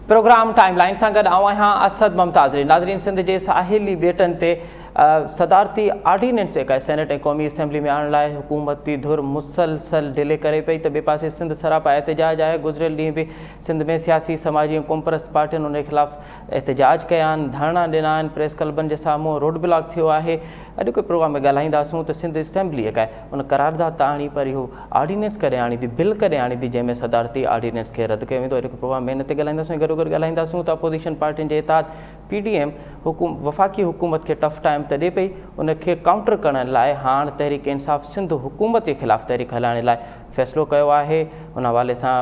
Programme timeline सां गॾु आऊं आहियां असद मुमताज़। नाज़रीन, सिंध जे साहिली ॿेटनि ते सदारती आर्डीनेंस जेका सेनेट ऐं क़ौमी असेंबली में आणण लाइ हुकूमती धुर मुसलसल डिले करे पई, त ॿिए पासे सिंध सरापा एहतजाज आहे। गुज़िरियल ॾींहुं बि सिंध में सियासी समाजी ऐं क़ौमपरस्त पार्टियुनि उन ख़िलाफ़ एहतजाज कया आहिनि, धरना ॾिना आहिनि, प्रेस क्लबनि जे साम्हूं रोड ब्लॉक थियो आहे। अॼु के प्रोग्राम में ॻाल्हाईंदासूं त सिंध असेंबली जेका आहे उन करारदाद त आणी, पर इहो आर्डीनेंस कॾहिं आणींदी, बिल कॾहिं आणींदी जंहिंमें सदारती आर्डीनेंस खे रद्द कयो वेंदो। अॼु प्रोग्राम में इन ते ॻाल्हाईंदासूं। गॾो गॾु ॻाल्हाईंदासूं त अपोज़िशन पार्टियुनि जे इताद PDM वफ़ाक़ी हुकूमत खे टफ टाइम त ॾिए पई, उनखे काउंटर करण लाइ हाणे तहरीक इंसाफ़ सिंध हुकूमत जे ख़िलाफ़ तहरीक हलाइण लाइ फ़ैसिलो कयो आहे। उन हवाले सां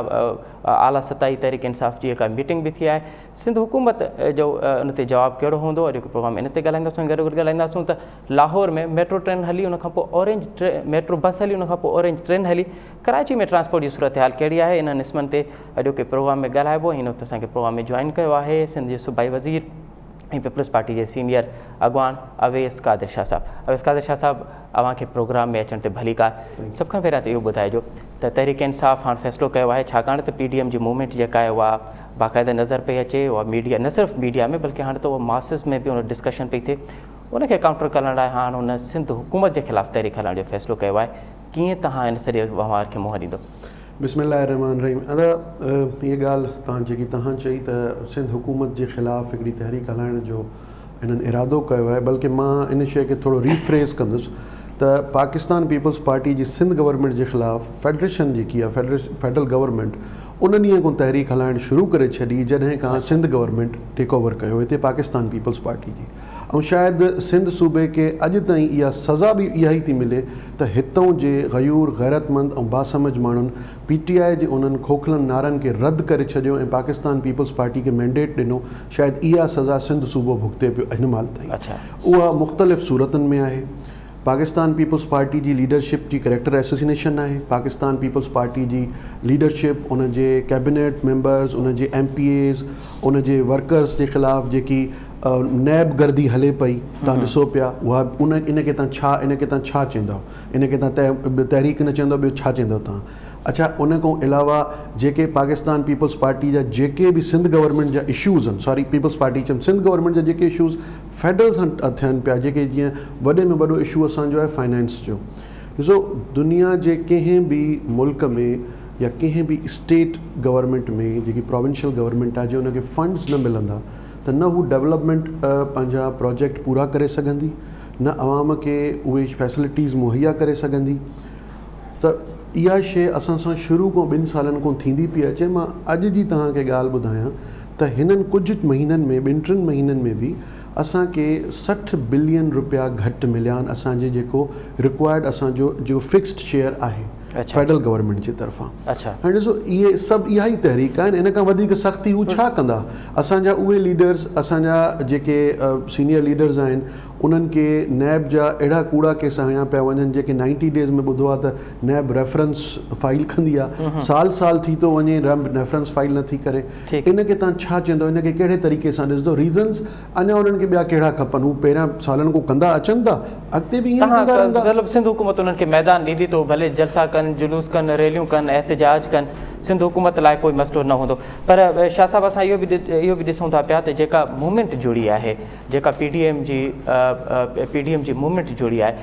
आला सताई तहरीक इंसाफ़ जी हिकु मीटिंग बि थी आहे। सिंध हुकूमत जो उन ते जवाबु कहिड़ो हूंदो, अॼु प्रोग्राम इन ते ॻाल्हाईंदासूं। गॾो गॾु ॻाल्हाईंदासूं त लाहौर में मेट्रो ट्रेन हली, उनखां पोइ ऑरेंज मेट्रो बस हली, उनखां पोइ ऑरेंज ट्रेन हली। कराची में ट्रांसपोर्ट जी सूरत हाल कहिड़ी आहे, इन निस्बनि ते अॼु के प्रोग्राम में ॻाल्हाइबो। हिन वक़्तु असांखे प्रोग्राम में जॉइन कयो आहे सिंध जे सूबाई वज़ीर ऐं पीपल्स पार्टी जे सीनियर अॻवान अवेस कादिर शाह साहब। अवेस कादिर शाह साहब, अव्हांखे प्रोग्राम में अचण ते भली कार। सभ खां पहिरियां त इहो ॿुधाइजो त तहरीक इंसाफ़ हाणे फ़ैसिलो कयो आहे, छाकाणि त PDM जी मूवमेंट जेका आहे उहा बाक़ाइदा नज़र पई अचे, उहा मीडिया न सिर्फ़ु मीडिया में बल्कि हाणे त उहा मासिस में बि उन डिस्कशन पई थिए, उनखे काउंटर करण लाइ हाणे उन सिंध हुकूमत जे ख़िलाफ़ तहरीक हलाइण जो फ़ैसिलो कयो आहे। कीअं तव्हां इन सॼे वहिंवार खे मुंहुं ॾींदो? बिस्मिल्लाहिर्रहमानिर्रहीम। अदा ये ॻाल्हि तव्हां चई त सिंध हुकूमत जे ख़िलाफ़ हिकिड़ी तहरीक हलाइण जो इन्हनि इरादो कयो आहे, बल्कि मां इन शइ खे थोरो रीफ्रेज़ कंदुसि त पाकिस्तान पीपल्स पार्टी जी सिंध गवर्नमेंट जे ख़िलाफ़ फेडरेशन जेकी आहे फेडरल गवर्नमेंट उन ॾींहं खां तहरीक हलाइण शुरू करे छॾी जॾहिं खां सिंध गवर्नमेंट टेक ओवर कयो हिते पाकिस्तान पीपल्स पार्टी जी। ऐं शायदि सिंध सूबे खे अॼु ताईं इहा सज़ा बि इहा ई थी मिले त हितां जे ग़यूर गैरतमंद ऐं बासमझ माण्हुनि PTI जे उन्हनि खोखलनि नारनि खे रद्द करे छॾियो ऐं पाकिस्तान पीपल्स पार्टी खे मैंडेट ॾिनो। शायदि इहा सज़ा सिंध सूबो भुगते पियो हिन महिल ताईं। उहा मुख़्तलिफ़ सूरतनि में आहे। पाकिस्तान पीपल्स पार्टी जी लीडरशिप जी कैरेक्टर एसेसिनेशन आहे। पाकिस्तान पीपल्स पार्टी जी लीडरशिप, उन जे कैबिनेट मेंबर्स, उन जे MPAs, उन जे वर्कर्स जे ख़िलाफ़ जेकी नैब गर्दी हले पई, तव्हां ॾिसो पिया, उहा इनखे तव्हां छा चवंदव, इनखे तव्हां तहरीक न चवंदव, ॿियो छा चवंदव तव्हां? अच्छा, उन खां अलावा जेके पाकिस्तान पीपल्स पार्टी जा जेके बि सिंध गवर्नमेंट जा इशूज़ आहिनि, सॉरी पीपल्स पार्टी चयमि, सिंध गवर्नमेंट जा जेके इशूज़ फेडरल सां थियनि पिया, जेके जीअं वॾे में वॾो इशू असांजो आहे फाइनेंस जो। ॾिसो, दुनिया जे कंहिं बि मुल्क में या कंहिं बि स्टेट गवर्नमेंट में जेकी प्रोविंशियल गवर्नमेंट आहे, जे उनखे फंड्स न मिलंदा त न हू डेवलपमेंट पंहिंजा प्रोजेक्ट पूरा करे सघंदी, न अवाम खे उहे फैसिलिटीज़ मुहैया करे सघंदी। त इहा शइ असां सां शुरू खां 2 सालनि खां थींदी पई अचे। मां अॼु जी तव्हांखे ॻाल्हि ॿुधायां त हिननि कुझु महीननि में 2-3 महीननि में बि असांखे 60 बिलियन रुपया घटि मिलिया आहिनि असांजे जेको रिक्वायर्ड असांजो फिक्स्ड शेयर आहे फेडरल गवर्नमेंट जी तरफ़ां। हाणे ॾिसो, इहे सभु इहा ई तहरीक आहिनि। इन खां वधीक सख़्ती हू छा कंदा? असांजा उहे लीडर्स, असांजा जेके सीनियर लीडर्स आहिनि, उन्हनि खे नैब जा अहिड़ा कूड़ा केस हणिया पिया वञनि जेके 90 डेज़ में ॿुधो आहे त नैब रेफरेंस फाइल कंदी आहे, साल थी थो वञे, रेफरेंस फाइल नथी करे। इनखे तव्हां छा चवंदव? इनखे कहिड़े तरीक़े सां ॾिसंदो? रीज़न्स अञा उन्हनि खे ॿिया कहिड़ा खपनि? हू पहिरियां सालनि खां कंदा अचनि था, अॻिते बि ईअं कंदा रहंदा। सिंध हुकूमत उन्हनि खे मैदान ॾींदी तो, भले जलसा कनि, जुलूस कनि, रैलियूं कनि, एहतजाज कनि, सिंध हुकूमत लाइ कोई मसइलो न हूंदो। पर शाह साहब, असां इहो बि ॾिसूं था पिया त जेका मूवमेंट जुड़ी आहे, जेका PDM जी मूवमेंट जुड़ी आहे,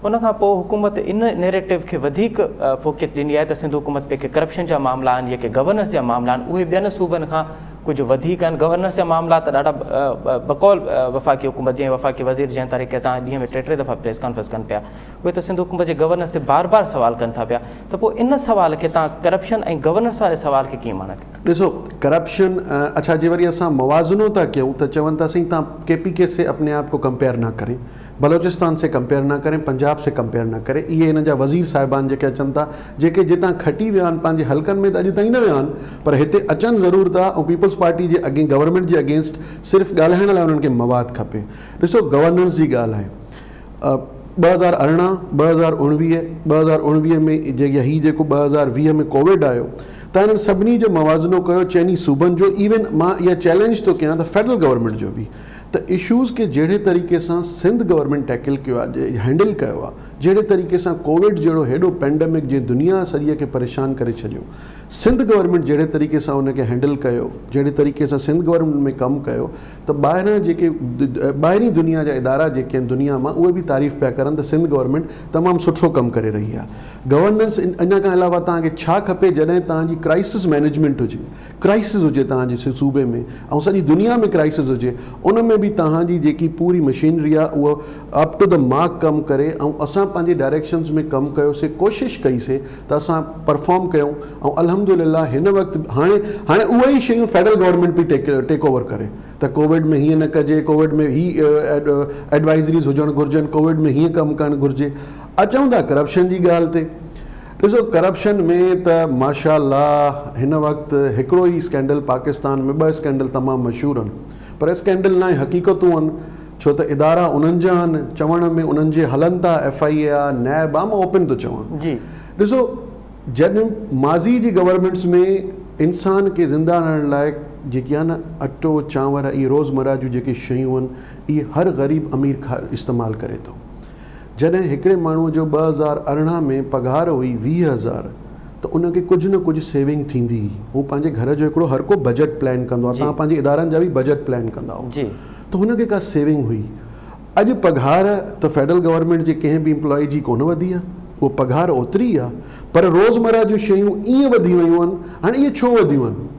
उनखां पोइ हुकूमत इन नैरेटिव खे वधीक फोकस ॾिनी आहे त सिंध हुकूमत पे के करप्शन जा मामला आहिनि, जेके गवर्नेंस जा मामला आहिनि, उहे ॿियनि सूबनि खां कुझु वधीक आहिनि। गवर्नेंस जा मामला त ॾाढा बकौल वफ़ाक़ी हुकूमत, जीअं वफ़ाक़ी वज़ीर जंहिं तरीक़े सां ॾींहं में 3 दफ़ा प्रेस कॉन्फ्रेंस कनि पिया, उहे त सिंध हुकूमत जे गवर्नेंस ते बार सुवाल कनि था पिया। त पोइ इन सवाल खे तव्हां करप्शन ऐं गवर्नेंस वारे सवाल खे कीअं माना? ॾिसो, करप्शन, अच्छा, जे वरी असां मवाज़नो था कयूं त चवनि था साईं तव्हां KPK से अपने आप को कंपेयर ना करें, बलोचिस्तान से कंपेयर ना करें, पंजाब से कंपेयर ना करें। इहे हिन जा वज़ीर साहिबान जेके अचनि था, जेके जितां खटी विया आहिनि पंहिंजे हल्कनि में त अॼु ताईं न विया आहिनि, पर हिते अचनि ज़रूरु था ऐं पीपल्स पार्टी जे गवर्नमेंट जे अगेंस्ट सिर्फ़ु ॻाल्हाइण लाइ उन्हनि खे मवाद खपे। ॾिसो, गवर्नेंस जी ॻाल्हि आहे, 2018, 2019 में जेको 2020 में कोविड आयो त हिननि सभिनी जो मवाज़नो कयो चइनी सूबनि जो। इवन मां इहा चैलेंज थो कयां त फेडरल गवर्नमेंट जो बि त इशूज़ खे जहिड़े तरीक़े सां सिंध गवर्नमेंट टैकल कयो आहे, हैंडल कयो आहे, जहिड़े तरीक़े सां कोविड जहिड़ो हेॾो पैंडेमिक जंहिं दुनिया सॼीअ खे परेशान करे छॾियो, सिंध गवर्नमेंट जहिड़े तरीक़े सां उनखे हैंडल कयो, जहिड़े तरीक़े सां सिंध गवर्नमेंट में कमु कयो, त ॿाहिरां जेके ॿाहिरीं दुनिया जा इदारा जेके आहिनि दुनिया मां, उहे बि तारीफ़ पिया करनि त सिंध गवर्नमेंट तमामु सुठो कमु करे रही आहे। गवर्नेंस इन खां अलावा तव्हांखे छा खपे जॾहिं तव्हांजी क्राइसिस मैनेजमेंट हुजे, क्राइसिस हुजे तव्हांजे सूबे में ऐं सॼी दुनिया में क्राइसिस हुजे, उन में बि तव्हांजी जेकी पूरी मशीनरी आहे उहा अप टू द मार्क कमु करे ऐं असां पंहिंजे डायरेक्शन्स में कमु कयोसीं, कोशिशि कईसीं त असां परफॉर्म कयूं ऐं अल्हम्दुलिल्लाह हिन वक़्तु हाणे उहे ई शयूं फेडरल गवर्नमेंट बि टेक ओवर करे त कोविड में हीअं न कजे, कोविड में ही एडवाइज़रीज़ हुजणु घुरिजनि, कोविड में हीअं कमु करणु घुरिजे। अचूं था करप्शन जी ॻाल्हि ते, ॾिसो करप्शन में त माशाअल्लाह हिन वक़्तु हिकिड़ो ई स्कैंडल पाकिस्तान में, 2 स्कैंडल तमामु मशहूरु आहिनि, पर स्कैंडल न आहे, हक़ीक़तूं आहिनि, छो त इदारा उन्हनि जा आहिनि, चवण में उन्हनि जे हलनि था, FIA आहे, नैब आहे, मां ओपन थो चवां जी। ॾिसो जॾहिं माज़ी जी गवर्नमेंट्स में इंसान खे ज़िंदा रहण लाइ जेकी आहे न अटो चांवर, इहे रोज़मर्रा जूं जेके शयूं आहिनि, इहे हर ग़रीब अमीर इस्तेमालु करे थो। जॾहिं हिकिड़े माण्हूअ जो 2018 में पघार हुई 20,000, त उनखे कुझु न कुझु सेविंग थींदी हुई, हू पंहिंजे घर जो हिकिड़ो हर को बजट प्लान कंदो आहे, तव्हां पंहिंजे इदारनि जा बि बजट प्लान कंदा हो, त हुनखे का सेविंग हुई। अॼु पघार त फेडरल गवर्नमेंट जे कंहिं बि एम्प्लॉई जी कोन वधी आहे, उहो पघार ओतिरी आहे, पर रोज़मर्रा जूं शयूं ईअं वधी वियूं आहिनि। हाणे इहे छो वधियूं आहिनि?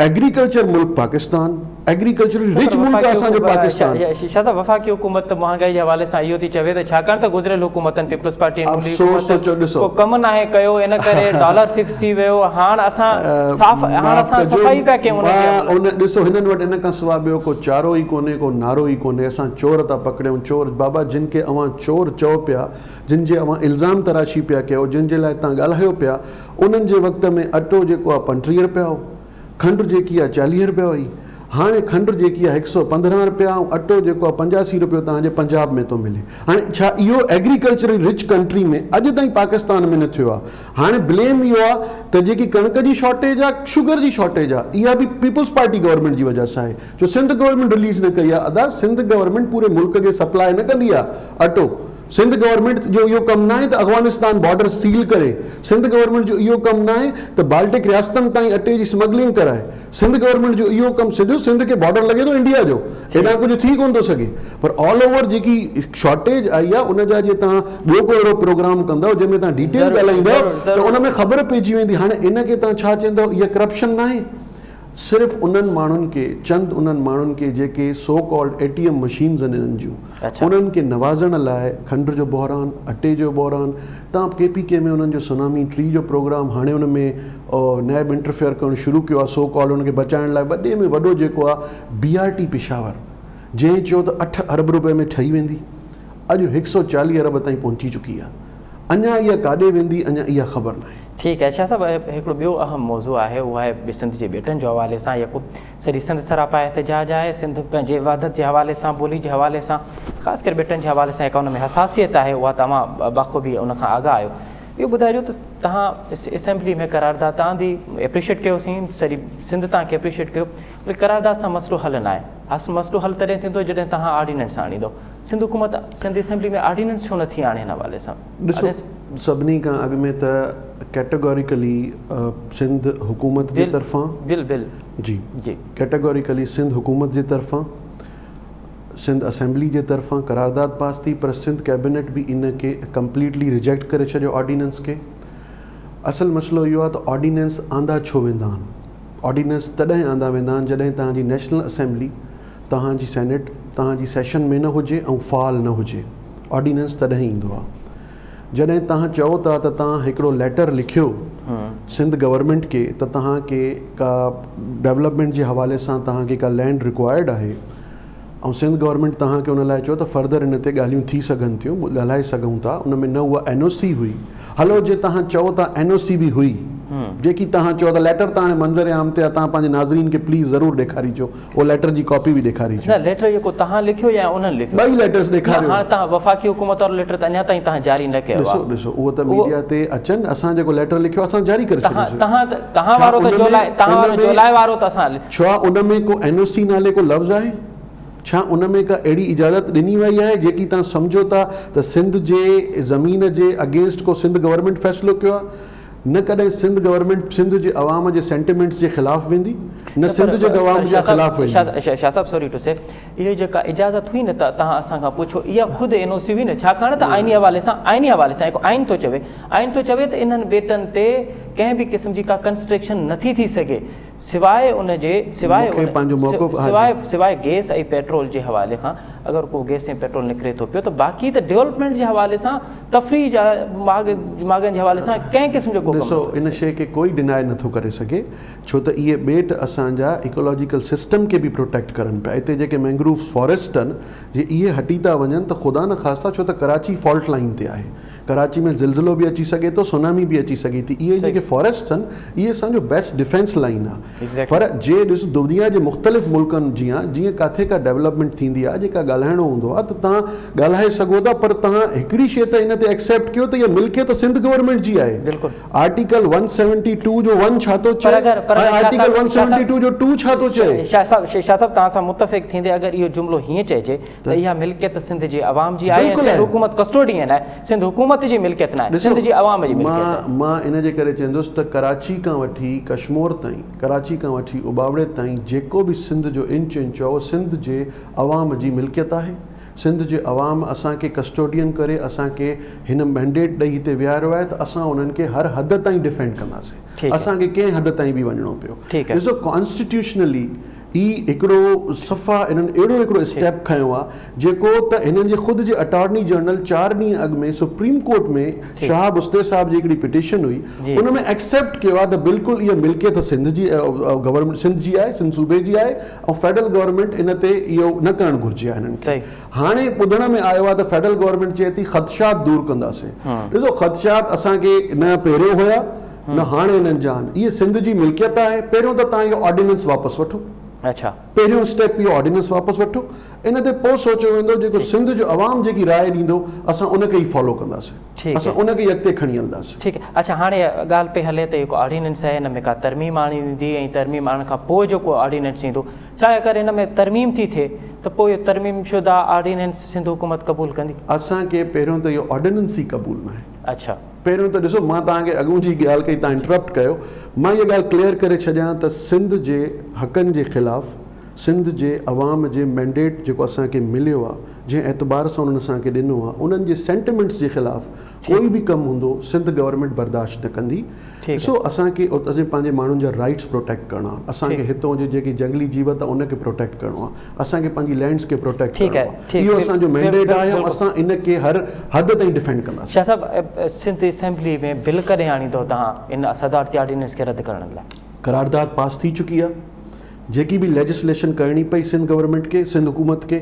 एग्रीकल्चर मुल्क पाकिस्तान, एग्रीकल्चरल रिच मुल्क आहे असांजो पाकिस्तान। शाह साहब, वफ़ाक़ी हुकूमत महांगाई जे हवाले सां इहो थी चवे त छाकाणि त गुज़िरियल हुकूमतनि पीपल्स पार्टी को कमु नाहे कयो, इन करे डॉलर फिक्स थी वियो, हाणे असां सफ़ाई पिया कयूं। ॾिसो हिननि वटि इन खां सवाइ ॿियो को चारो ई कोन्हे, को नारो ई कोन्हे। असां चोर था पकड़ियूं, चोर बाबा जिन खे अवां चोर चओ पिया, जिन जे अवां इल्ज़ाम तराशी पिया कयो, जिन जे लाइ तव्हां ॻाल्हायो पिया, उन्हनि जे वक़्त में अटो जेको आहे 35 रुपया हो, खंडु जेकी आहे 40 रुपया हुई, हाणे खंडु जेकी आहे 115 रुपया ऐं अटो जेको आहे 85 रुपयो तव्हांजे पंजाब में थो मिले। हाणे छा इहो एग्रीकल्चरल रिच कंट्री में अॼु ताईं पाकिस्तान में न थियो आहे? हाणे ब्लेम इहो आहे त जेकी कणिक जी शॉर्टेज आहे, शुगर जी शॉर्टेज आहे, इहा बि पीपल्स पार्टी गवर्नमेंट जी वजह सां आहे, जो सिंध गवर्नमेंट रिलीज़ न कई आहे। अदा सिंध गवर्नमेंट पूरे मुल्क खे सप्लाई न कंदी आहे अटो। सिंध गवर्नमेंट जो इहो कमु न आहे त अफ़गानिस्तान बॉर्डर सील करे, सिंध गवर्नमेंट जो इहो कमु न आहे त बाल्टिक रियासतनि ताईं अटे जी स्मगलिंग कराए, सिंध गवर्नमेंट जो इहो कमु सिधो सिंध खे बॉर्डर लॻे थो इंडिया जो, हेॾां कुझु थी कोन थो सघे। पर ऑल ओवर जेकी शॉर्टेज आई आहे उन जा जे तव्हां ॿियो को अहिड़ो प्रोग्राम कंदव जंहिंमें तव्हां डिटेल ॻाल्हाईंदव त उन में ख़बर पइजी वेंदी। हाणे इन खे तव्हां छा चवंदव? इहा करप्शन न आहे। सिर्फ़ु उन्हनि माण्हुनि खे, चंद उन्हनि माण्हुनि खे जेके सो कॉल्ड ATM मशीन्स आहिनि इन्हनि जूं, उन्हनि खे नवाज़ण लाइ खंड जो बहिरान, अटे जो बहिरान, तव्हां KPK में उन्हनि जो सुनामी ट्री जो प्रोग्राम, हाणे उन में नैब इंटरफेयर करणु शुरू कयो आहे, सो कॉल्ड उनखे बचाइण लाइ। वॾे में वॾो जेको आहे BRT पेशावर, जंहिं चयो त 8 अरब रुपए में ठही वेंदी, अॼु 140 अरब ताईं पहुची चुकी आहे। अञा इहा काॾे वेंदी, अञा इहा ख़बर न आहे। ठीकु आहे शाह साहब, हिकिड़ो ॿियो अहम मौज़ू आहे, उहो आहे सिंध जे बेटनि जो हवाले सां। जेको सॼी सिंध सरापा एहतजाज आहे, सिंध पंहिंजे इबादत जे हवाले सां, ॿोली जे हवाले सां, ख़ासि करे बेटनि जे हवाले सां जेका उन में हसासियत आहे, उहा तव्हां बाख़ूबी उन खां आगाह आहियो। इहो ॿुधाइजो त तव्हां असेंबली में करारदाद तव्हांजी एप्रिशिएट कयोसीं, सॼी सिंध तव्हांखे एप्रिशिएट कयो, पर करारदाद सां मसइलो हल न आहे। मसइलो हल तॾहिं थींदो जॾहिं तव्हां ऑर्डिनेंस आणींदो। सिंध हुकूमत, सिंध असेंबली में ऑर्डिनेंस छो नथी आणे हिन हवाले सां? ॾिसो, सभिनी खां अॻु में त कैटेगोरिकली सिंध हुकूमत जे तरफ़ां जी कैटेगोरिकली सिंध हुकूमत जे तरफ़ां, सिंध असेंबली जे तरफ़ां करारदाद पास थी, पर सिंध कैबिनेट बि इन खे कंप्लीटली रिजेक्ट करे छॾियो ऑर्डिनेंस खे। असल मसइलो इहो आहे त ऑर्डिनेंस आंदा छो वेंदा आहिनि? ऑर्डिनेंस तॾहिं आंदा वेंदा आहिनि जॾहिं तव्हांजी नेशनल असेंबली, तव्हांजी सेनेट तव्हांजी सेशन में न हुजे ऐं फ़ाल न हुजे, ऑर्डिनेंस तॾहिं ईंदो आहे। जॾहिं तव्हां चओ था त तव्हां हिकिड़ो लेटर लिखियो सिंध गवर्नमेंट खे त तव्हांखे का डेवलपमेंट जे हवाले सां तव्हांखे का लैंड रिक्वायर्ड आहे, ऐं सिंध गवर्नमेंट तव्हांखे उन लाइ चयो त फर्दर इन ते ॻाल्हियूं थी सघनि थियूं, ॻाल्हाए सघूं था, उन में न उहा NOC हुई। हलो, जे तव्हां चओ था NOC बि हुई, जेकी तव्हां चओ था लेटर त हाणे मंज़र आम ते आहे, तव्हां पंहिंजे नाज़रीन खे प्लीज़ ज़रूरु ॾेखारिजो, उहो लेटर जी कॉपी बि ॾेखारिजो। लेटर जेको तव्हां लिखियो या उन्हनि लिखियो? ॿई लेटर्स ॾेखारियो। हाणे तव्हां वफ़ाक़ी हुकूमत वारो लेटर त अञा ताईं तव्हां जारी न कयो आहे। ॾिसो उहो त मीडिया ते अचनि, असां जेको लेटर लिखियो असां जारी करे छॾियोसीं। तव्हां वारो त जोलाए वारो त असां, छा उन में को NOC नाले को लफ़्ज़ आहे? छा उन में का अहिड़ी इजाज़त ॾिनी वई आहे जेकी तव्हां सम्झो था त सिंध जे ज़मीन जे अगेंस्ट को सिंध गवर्नमेंट फ़ैसिलो कयो आहे? न कॾहिं सिंध गवर्नमेंट सिंध जे अवाम जे सेंटिमेंट्स जे ख़िलाफ़ वेंदी, न सिंध जे अवाम जे ख़िलाफ़ वेंदी। शाह साहब सॉरी टू से, इहो जेका इजाज़त हुई न त तव्हां असां खां पुछो, इहा ख़ुदि NOC हुई न, छाकाणि त आइनी हवाले सां हिकु आइन थो चवे त इन्हनि बेटनि ते कंहिं बि क़िस्म जी का कंस्ट्रक्शन नथी थी सघे सिवाइ उनजे सिवाइ गैस ऐं पेट्रोल जे हवाले खां। अगरि को गैस ऐं पेट्रोल निकिरे थो पियो त बाक़ी त डेवलपमेंट जे हवाले सां, तफ़रीह जा मागनि जे हवाले सां कंहिं क़िस्म जो को ॾिसो, इन शइ खे कोई डिनाए नथो करे सघे, छो त इहे ॿेट असांजा इकोलॉजिकल सिस्टम खे बि प्रोटेक्ट करनि पिया। हिते जेके मैंग्रोव फॉरेस्ट आहिनि, जे इहे हटी था वञनि त ख़ुदा न ख़ास्ता, छो त कराची फॉल्ट लाइन ते आहे, कराची में ज़िलज़िलो बि अची सघे थो, सुनामी बि अची सघे थी। इहे जेके फॉरेस्ट आहिनि, इहे असांजो बेस्ट डिफेंस लाइन आहे। पर जे ॾिस दुनिया जे मुख़्तलिफ़ मुल्कनि जीअं काथे का डेवलपमेंट थींदी आहे, जेका ॻाल्हाइणो हूंदो आहे त तव्हां ॻाल्हाए सघो था, पर तव्हां हिकिड़ी शइ त इन ते एक्सेप्ट कयो त इहा मिल्कियत सिंध गवर्नमेंट जी आहे। आर्टिकल 172 जो 1 छा थो चए, आर्टिकल 172 जो 2 छा थो चए? शाह साहब तव्हां सां मुतफ़िक़ थींदे अगरि इहो जुमिलो हीअं चइजे त इहा मिल्कियत सिंध जे अवाम जी आहे, सिंध हुकूमत कस्टोडियन आहे, सिंध हुकूमत जी मिल्कियत न आहे, सिंध जी अवाम जी मिल्कियत आहे। मां इन जे करे चवंदुसि त कराची खां वठी कश्मीर ताईं, कराची खां वठी उबावड़े ताईं जेको बि सिंध जो इंच उहो सिंध जे अवाम जी मिल्कियत आहे। सिंध जे अवाम असांखे कस्टोडियन करे असांखे हिन मैंडेट ॾेई हिते विहारियो आहे त असां उन्हनि खे हर हद ताईं डिफेंड कंदासीं, असांखे कंहिं हद ताईं बि वञिणो पियो। ॾिसो, कॉन्स्टिट्यूशनली ई हिकिड़ो सफ़ा इन्हनि अहिड़ो हिकिड़ो स्टेप खयो आहे जेको त हिननि जे ख़ुदि जे अटॉर्नी जनरल 4 ॾींहं अॻु में सुप्रीम कोर्ट में शहाब उस्ते साहब जी हिकिड़ी पिटीशन हुई, उन में एक्सेप्ट कयो आहे त बिल्कुलु इहा मिल्कियत सिंध जी गवर्नमेंट सिंध जी आहे, सिंध सूबे जी आहे, ऐं फेडरल गवर्नमेंट इन ते इहो न करणु घुरिजे आहे हिननि खे। हाणे ॿुधण में आयो आहे त फेडरल गवर्नमेंट चए थी ख़दशात दूरि कंदासीं। ॾिसो, ख़दशात असांखे न पहिरियों हुया न हाणे हिननि जा आहिनि, इहे सिंध जी मिल्कियत आहे। पहिरियों त तव्हां इहो ऑर्डिनेंस वापसि वठो, अच्छा, पहिरियों स्टेप इहो ऑर्डिनेंस वापसि वठो, इन ते पोइ सोचियो वेंदो जेको सिंध जो अवाम जेकी राय ॾींदो असां उनखे ई फॉलो कंदासीं, असां उनखे ई अॻिते खणी हलंदासीं। ठीकु आहे। अच्छा, हाणे ॻाल्हि पे हले त जेको ऑर्डिनेंस आहे हिन में का तरमीम आणी वेंदी ऐं तरमीम आणण खां पोइ जेको ऑर्डिनेंस ईंदो, छा करे हिन में तरमीम थी थिए त पोइ इहो तरमीम शुदा ऑर्डिनेंस सिंध हुकूमत क़बूल कंदी? असांखे पहिरियों त इहो ऑर्डिनेंस ई क़बूल न आहे। अच्छा, पहिरियों त ॾिसो, मां तव्हांखे अॻूं जी ॻाल्हि कई, तव्हां इंटरप्ट कयो, मां इहा ॻाल्हि क्लियर करे छॾियां त सिंध जे हक़नि जे ख़िलाफ़ु, सिंध जे अवाम जे मैंडेट जेको असांखे मिलियो आहे, जंहिं एतबार सां उन्हनि असांखे ॾिनो आहे, उन्हनि जे सेंटिमेंट्स जे ख़िलाफ़ु कोई बि कमु हूंदो सिंध गवर्नमेंट बर्दाश्त न कंदी। ॾिसो, असांखे पंहिंजे माण्हुनि जा राइट्स प्रोटेक्ट करणा, असांखे हितां जी जेकी जंगली जीवत आहे उनखे प्रोटेक्ट करणो आहे, असांखे पंहिंजी लैंड्स खे प्रोटेक्ट करणो आहे, इहो असांजो मैंडेट आहे ऐं असां इनखे हर हद ताईं डिफेंड कंदासीं। शाह साहब, सिंध असेंबली में बिल कॾहिं आणींदो तव्हां इन सदारती ऑर्डिनेंस खे रद्द करण लाइ? करारदाद पास थी चुकी आहे। जेकी भी लेजिस्लेशन करनी पई सिंध गवर्नमेंट के, सिंध हुकूमत के